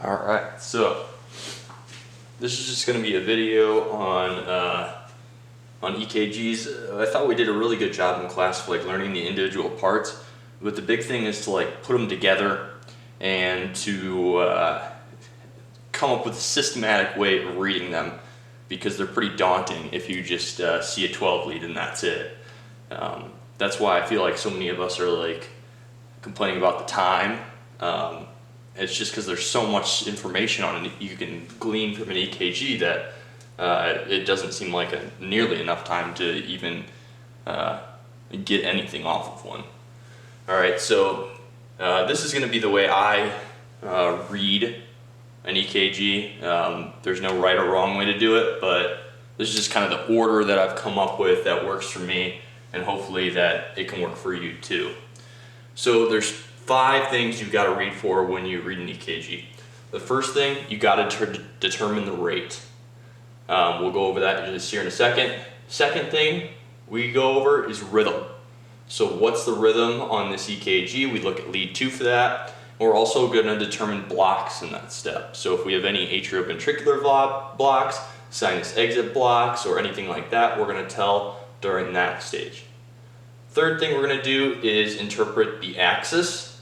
Alright, so this is just going to be a video on EKGs. I thought we did a really good job in class of learning the individual parts, but the big thing is to put them together and to come up with a systematic way of reading them, because they're pretty daunting if you just see a 12 lead and that's it. That's why I feel like so many of us are complaining about the time. It's just because there's so much information on it you can glean from an EKG that it doesn't seem like nearly enough time to even get anything off of one. Alright, so this is going to be the way I read an EKG. There's no right or wrong way to do it, but this is just kind of the order that I've come up with that works for me, and hopefully that it can work for you too. So there's 5 things you've got to read for when you read an EKG. The first thing, you got to determine the rate. We'll go over that just here in a second. Second thing we go over is rhythm. So what's the rhythm on this EKG? We look at lead 2 for that. We're also going to determine blocks in that step. So if we have any atrioventricular blocks, sinus exit blocks, or anything like that, we're going to tell during that stage. Third thing we're going to do is interpret the axis.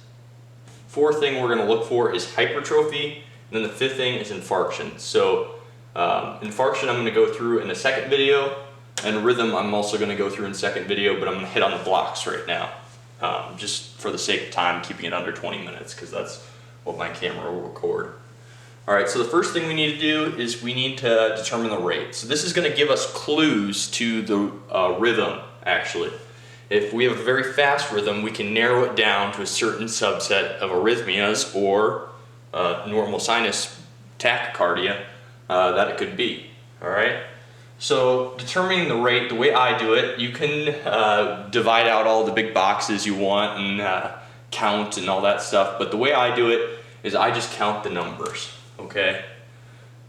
Fourth thing we're going to look for is hypertrophy. And then the fifth thing is infarction. So infarction I'm going to go through in the second video, and rhythm I'm also going to go through in the second video, but I'm going to hit on the blocks right now. Just for the sake of time, keeping it under 20 minutes, because that's what my camera will record. Alright, so the first thing we need to do is we need to determine the rate. So this is going to give us clues to the rhythm, actually. If we have a very fast rhythm, we can narrow it down to a certain subset of arrhythmias or normal sinus tachycardia that it could be. Alright? So determining the rate, the way I do it, you can divide out all the big boxes you want and count and all that stuff, but the way I do it is I just count the numbers, okay?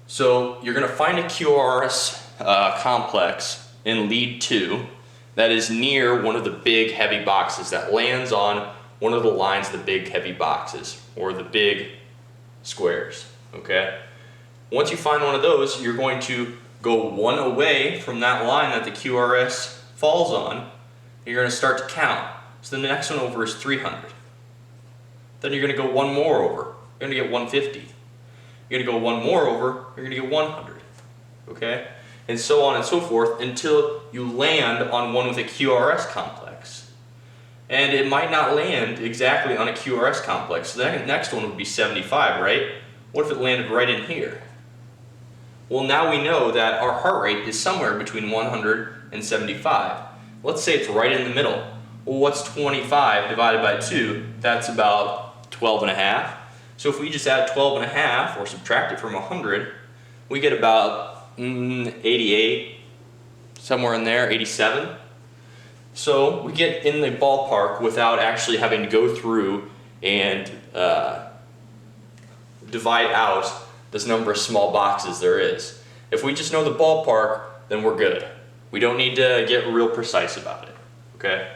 So you're going to find a QRS complex in lead 2 that is near one of the big heavy boxes that lands on one of the lines of the big heavy boxes, or the big squares, okay? Once you find one of those, you're going to go one away from that line that the QRS falls on, and you're going to start to count. So the next one over is 300. Then you're going to go one more over. You're going to get 150. You're going to go one more over. You're going to get 100. Okay? And so on and so forth until you land on one with a QRS complex. And it might not land exactly on a QRS complex. So the next one would be 75, right? What if it landed right in here? Well, now we know that our heart rate is somewhere between 100 and 75. Let's say it's right in the middle. Well, what's 25 divided by 2? That's about 12.5. So if we just add 12.5 or subtract it from 100, we get about 88, somewhere in there, 87. So we get in the ballpark without actually having to go through and divide out this number of small boxes there is. If we just know the ballpark, then we're good. We don't need to get real precise about it, okay?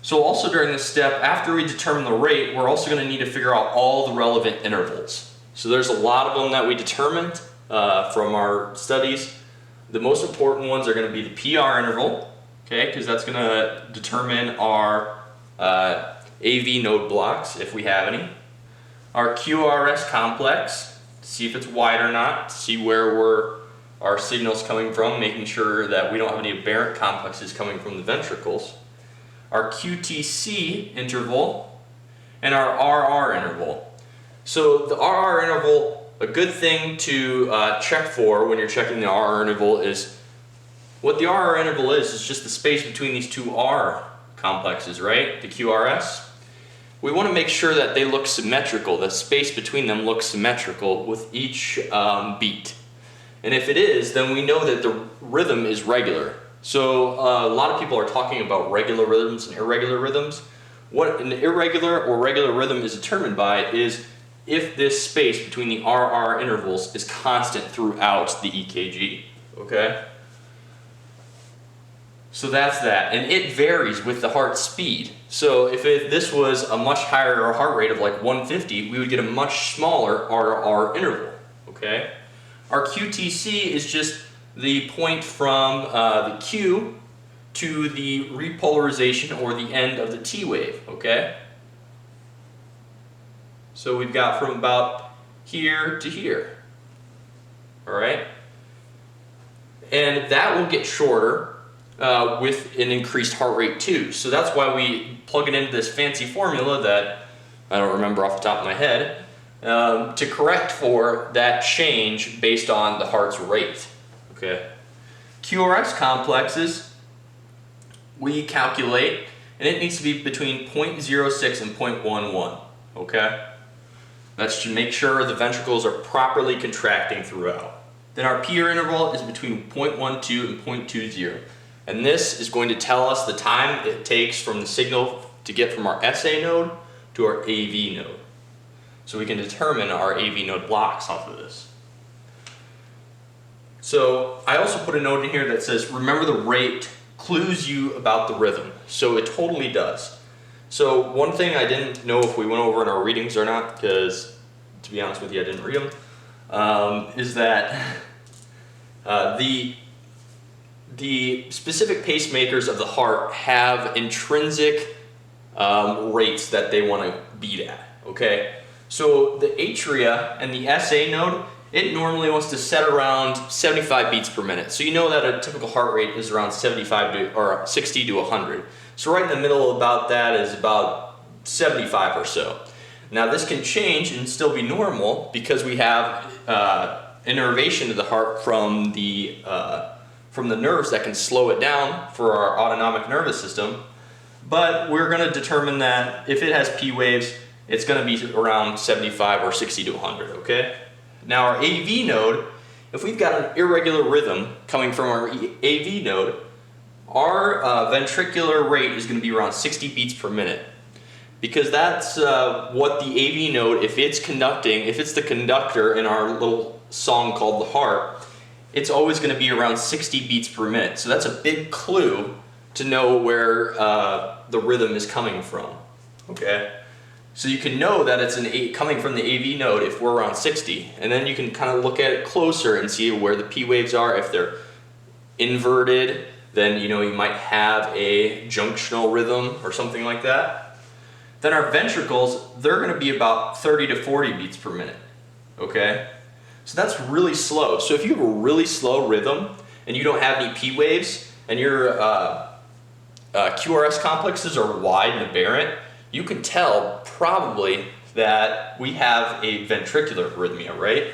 So also during this step, after we determine the rate, we're also going to need to figure out all the relevant intervals. So there's a lot of them that we determined from our studies. The most important ones are going to be the PR interval, okay, because that's going to determine our AV node blocks, if we have any. Our QRS complex, see if it's wide or not, see where our signal's coming from, making sure that we don't have any aberrant complexes coming from the ventricles. Our QTC interval, and our RR interval. So the RR interval, a good thing to check for when you're checking the RR interval is, what the RR interval is just the space between these two R complexes, right? The QRS. We want to make sure that they look symmetrical, the space between them looks symmetrical with each beat. And if it is, then we know that the rhythm is regular. So a lot of people are talking about regular rhythms and irregular rhythms. What an irregular or regular rhythm is determined by is if this space between the RR intervals is constant throughout the EKG, okay? So that's that, and it varies with the heart speed. So if this was a much higher heart rate of like 150, we would get a much smaller RR interval, okay? Our QTC is just the point from the Q to the repolarization or the end of the T wave, okay? So we've got from about here to here, all right? And that will get shorter with an increased heart rate too. So that's why we plug it into this fancy formula that I don't remember off the top of my head to correct for that change based on the heart's rate, okay? QRS complexes, we calculate, and it needs to be between 0.06 and 0.11, okay? That's to make sure the ventricles are properly contracting throughout. Then our PR interval is between 0.12 and 0.20. And this is going to tell us the time it takes from the signal to get from our SA node to our AV node. So we can determine our AV node blocks off of this. So I also put a note in here that says, remember the rate clues you about the rhythm. So it totally does. So one thing I didn't know if we went over in our readings or not, because to be honest with you, I didn't read them, is that the specific pacemakers of the heart have intrinsic rates that they want to beat at, okay? So the atria and the SA node, it normally wants to set around 75 beats per minute. So you know that a typical heart rate is around 75 to, or 60 to 100. So right in the middle about that is about 75 or so. Now this can change and still be normal because we have innervation to the heart from the nerves that can slow it down for our autonomic nervous system. But we're going to determine that if it has P waves, it's going to be around 75 or 60 to 100, okay? Now our AV node, if we've got an irregular rhythm coming from our AV node, our ventricular rate is going to be around 60 beats per minute. Because that's what the AV node, if it's conducting, if it's the conductor in our little song called the heart, it's always going to be around 60 beats per minute. So that's a big clue to know where the rhythm is coming from, okay? So you can know that it's coming from the AV node if we're around 60, and then you can kind of look at it closer and see where the P waves are. If they're inverted, then you might have a junctional rhythm or something like that. Then our ventricles, they're going to be about 30 to 40 beats per minute, okay? So that's really slow. So if you have a really slow rhythm and you don't have any P waves and your QRS complexes are wide and aberrant, you can tell probably that we have a ventricular arrhythmia, right?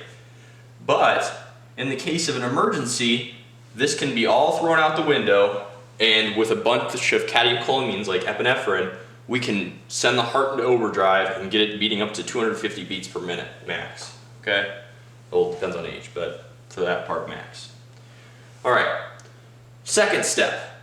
But in the case of an emergency, this can be all thrown out the window, and with a bunch of catecholamines like epinephrine, we can send the heart into overdrive and get it beating up to 250 beats per minute max, okay? Well, it depends on age, but for that part, max. All right, second step,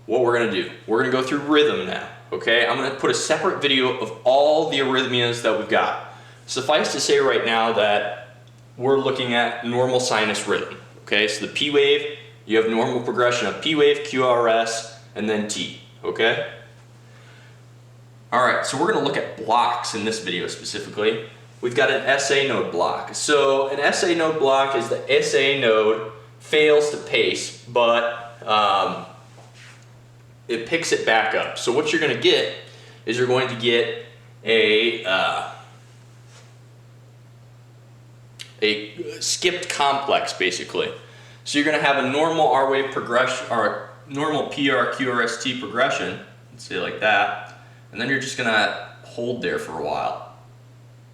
what we're gonna do. We're gonna go through rhythm now, okay? I'm gonna put a separate video of all the arrhythmias that we've got. Suffice to say right now that we're looking at normal sinus rhythm, okay? So the P wave, you have normal progression of P wave, QRS, and then T, okay? All right, so we're gonna look at blocks in this video specifically. We've got an SA node block. So an SA node block is the SA node fails to pace, but it picks it back up. So what you're gonna get is you're going to get a skipped complex, basically. So you're gonna have a normal R wave progression, or normal PR, QRST progression, let's say like that, and then you're just gonna hold there for a while.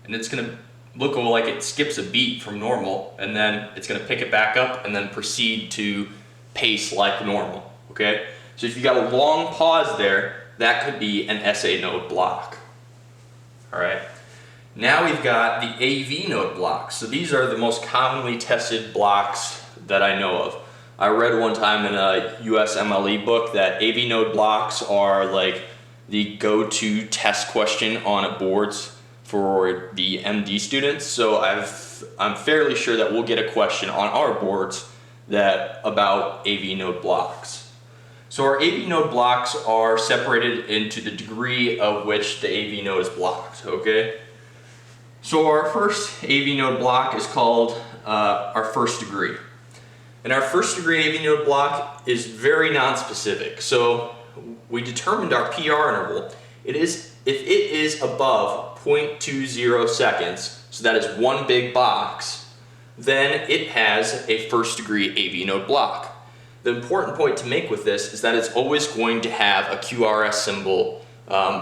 And it's gonna look like it skips a beat from normal, and then it's gonna pick it back up and then proceed to pace like normal, okay? So if you got a long pause there, that could be an SA node block, all right? Now we've got the AV node blocks. So these are the most commonly tested blocks that I know of. I read one time in a USMLE book that AV node blocks are like the go-to test question on boards for the MD students. So I'm fairly sure that we'll get a question on our boards about AV node blocks. So our AV node blocks are separated into the degree of which the AV node is blocked, okay? So our first AV node block is called our first degree. And our first degree AV node block is very non-specific. So we determined our PR interval. If it is above 0.20 seconds, so that is one big box, then it has a first degree AV node block. The important point to make with this is that it's always going to have a QRS symbol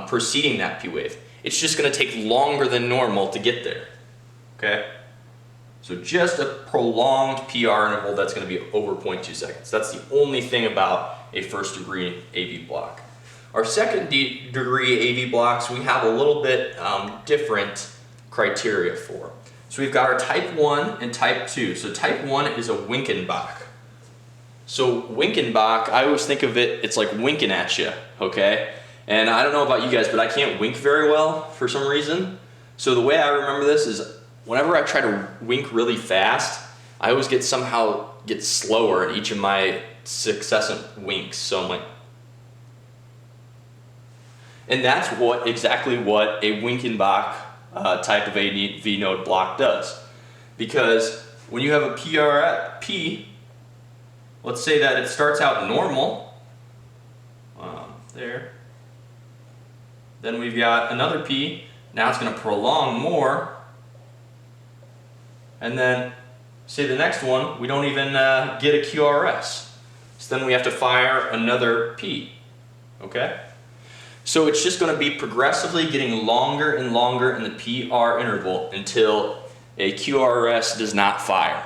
preceding that P wave. It's just going to take longer than normal to get there, okay? So just a prolonged PR interval that's going to be over 0.2 seconds. That's the only thing about a first degree AV block. Our second degree AV blocks, we have a little bit different criteria for. So we've got our type 1 and type 2. So type 1 is a Winkenbach. So Winkenbach, I always think of it, it's like winking at you, okay? And I don't know about you guys, but I can't wink very well for some reason. So the way I remember this is whenever I try to wink really fast, I always somehow get slower in each of my successive winks. So I'm like, and that's exactly what a Winkenbach type of AV node block does. Because when you have a P, let's say that it starts out normal, there. Then we've got another P, now it's going to prolong more. And then, say the next one, we don't even get a QRS. So then we have to fire another P, okay? So it's just going to be progressively getting longer and longer in the PR interval until a QRS does not fire.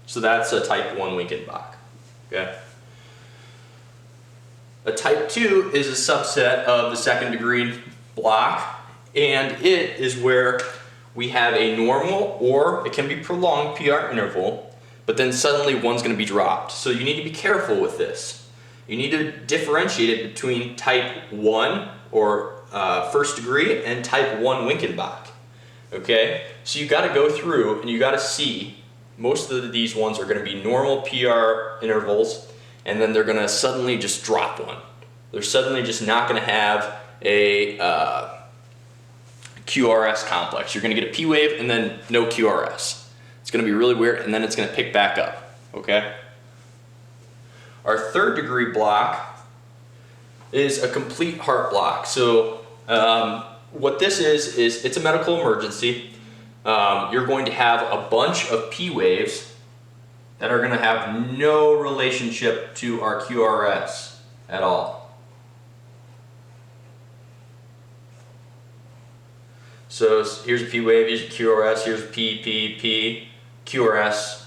So that's a type 1 Winkenbach. Okay. A type 2 is a subset of the second degree block, and it is where we have a normal or it can be prolonged PR interval, but then suddenly one's going to be dropped. So you need to be careful with this. You need to differentiate it between type 1 or first degree and type 1 Winkenbach. Okay? So you got to go through and you got to see most of these ones are going to be normal PR intervals, and then they're going to suddenly just drop one. They're suddenly just not going to have a QRS complex. You're going to get a P wave and then no QRS. It's going to be really weird, and then it's going to pick back up. Okay? Our third degree block is a complete heart block. So what this is it's a medical emergency. You're going to have a bunch of P waves that are going to have no relationship to our QRS at all. So here's a P wave, here's a QRS, here's a P, QRS.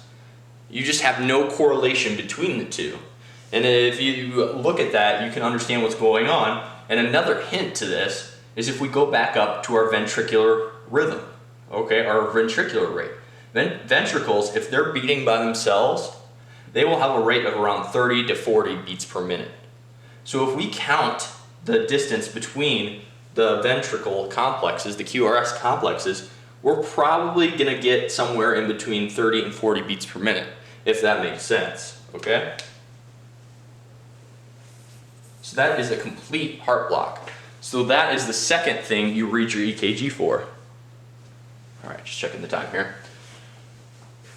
You just have no correlation between the two. And if you look at that, you can understand what's going on. And another hint to this is if we go back up to our ventricular rhythm. Okay, our ventricular rate. Ventricles, if they're beating by themselves, they will have a rate of around 30 to 40 beats per minute. So if we count the distance between the ventricle complexes, the QRS complexes, we're probably going to get somewhere in between 30 and 40 beats per minute, if that makes sense. Okay? So that is a complete heart block. So that is the second thing you read your EKG for. Alright, just checking the time here.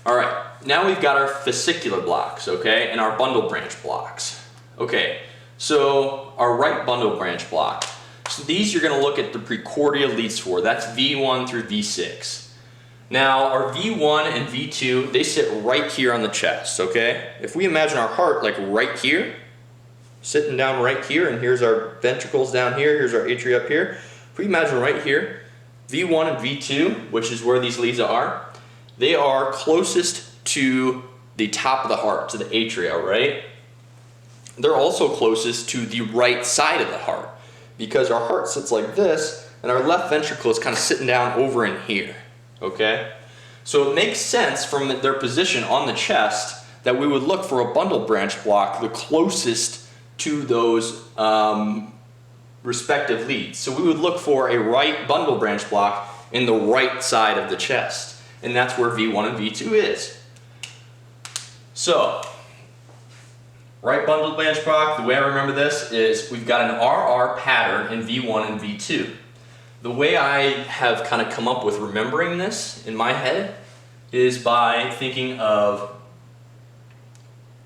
Alright, now we've got our fascicular blocks, okay, and our bundle branch blocks. Okay, so our right bundle branch block. So these you're going to look at the precordial leads for. That's V1 through V6. Now, our V1 and V2, they sit right here on the chest, okay? If we imagine our heart like right here, sitting down right here, and here's our ventricles down here, here's our atria up here. If we imagine right here, V1 and V2, which is where these leads are, they are closest to the top of the heart, to the atria, right? They're also closest to the right side of the heart because our heart sits like this and our left ventricle is kind of sitting down over in here, okay? So it makes sense from their position on the chest that we would look for a bundle branch block the closest to those respective leads. So we would look for a right bundle branch block in the right side of the chest, and that's where V1 and V2 is. So Right bundle branch block, the way I remember this is we've got an RR pattern in V1 and V2. The way I have kind of come up with remembering this in my head is by thinking of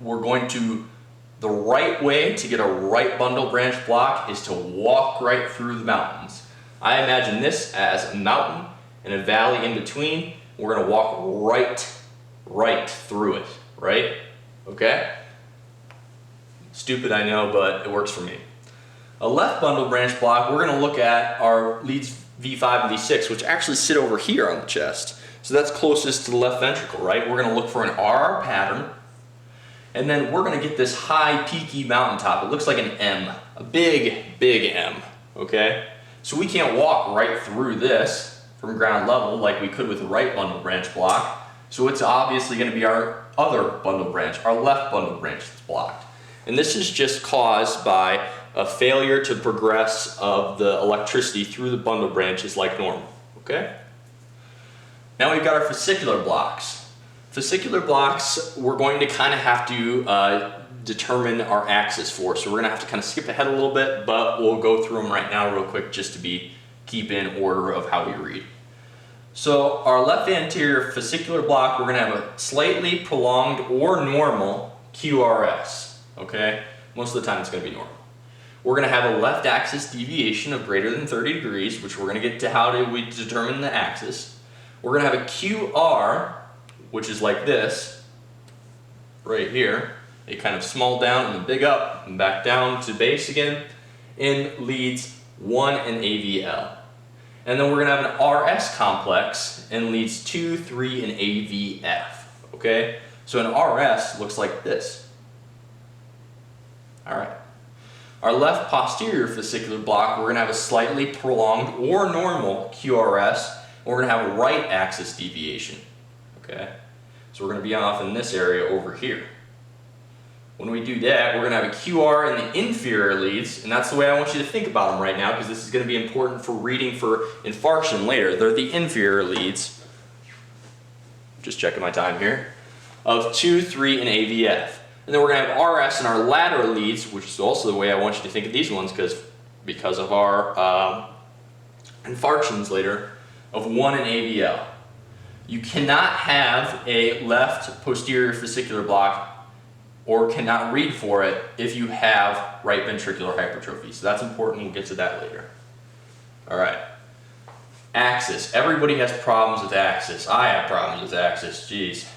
the right way to get a right bundle branch block is to walk right through the mountains. I imagine this as a mountain and a valley in between. We're going to walk right through it, right? Okay? Stupid, I know, but it works for me. A left bundle branch block, we're going to look at our leads V5 and V6, which actually sit over here on the chest. So that's closest to the left ventricle, right? We're going to look for an RR pattern, and then we're going to get this high, peaky mountaintop. It looks like an M, a big M, okay? So we can't walk right through this from ground level like we could with a right bundle branch block. So it's obviously going to be our other bundle branch, our left bundle branch that's blocked. And this is just caused by a failure to progress of the electricity through the bundle branches like normal, okay? Now we've got our fascicular blocks. Fascicular blocks, we're going to kind of have to determine our axis for. So we're going to have to kind of skip ahead a little bit, but we'll go through them right now real quick just to keep in order of how we read. So our left anterior fascicular block, we're going to have a slightly prolonged or normal QRS. Okay, most of the time it's going to be normal. We're going to have a left axis deviation of greater than 30 degrees, which we're going to get to how do we determine the axis. We're going to have a QR, which is like this, right here. A kind of small down and a big up, and back down to base again, in leads 1 and AVL. And then we're going to have an RS complex in leads 2, 3, and AVF. Okay, so an RS looks like this. All right. Our left posterior fascicular block, we're going to have a slightly prolonged or normal QRS, and we're going to have a right axis deviation. Okay? So we're going to be off in this area over here. When we do that, we're going to have a QR in the inferior leads, and that's the way I want you to think about them right now, because this is going to be important for reading for infarction later. They're the inferior leads. Just checking my time here. Of 2, 3, and AVF. And then we're going to have RS in our lateral leads, which is also the way I want you to think of these ones because of our infarctions later, of 1 and AVL. You cannot have a left posterior fascicular block or cannot read for it if you have right ventricular hypertrophy. So that's important. We'll get to that later. All right. Axis. Everybody has problems with axis. I have problems with axis. Jeez.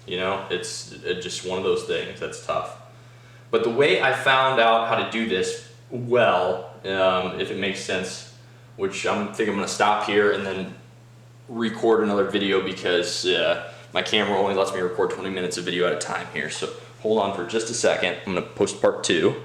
You know, it's just one of those things that's tough. But the way I found out how to do this well, if it makes sense, which I think I'm going to stop here and then record another video because my camera only lets me record 20 minutes of video at a time here. So hold on for just a second. I'm going to post part 2.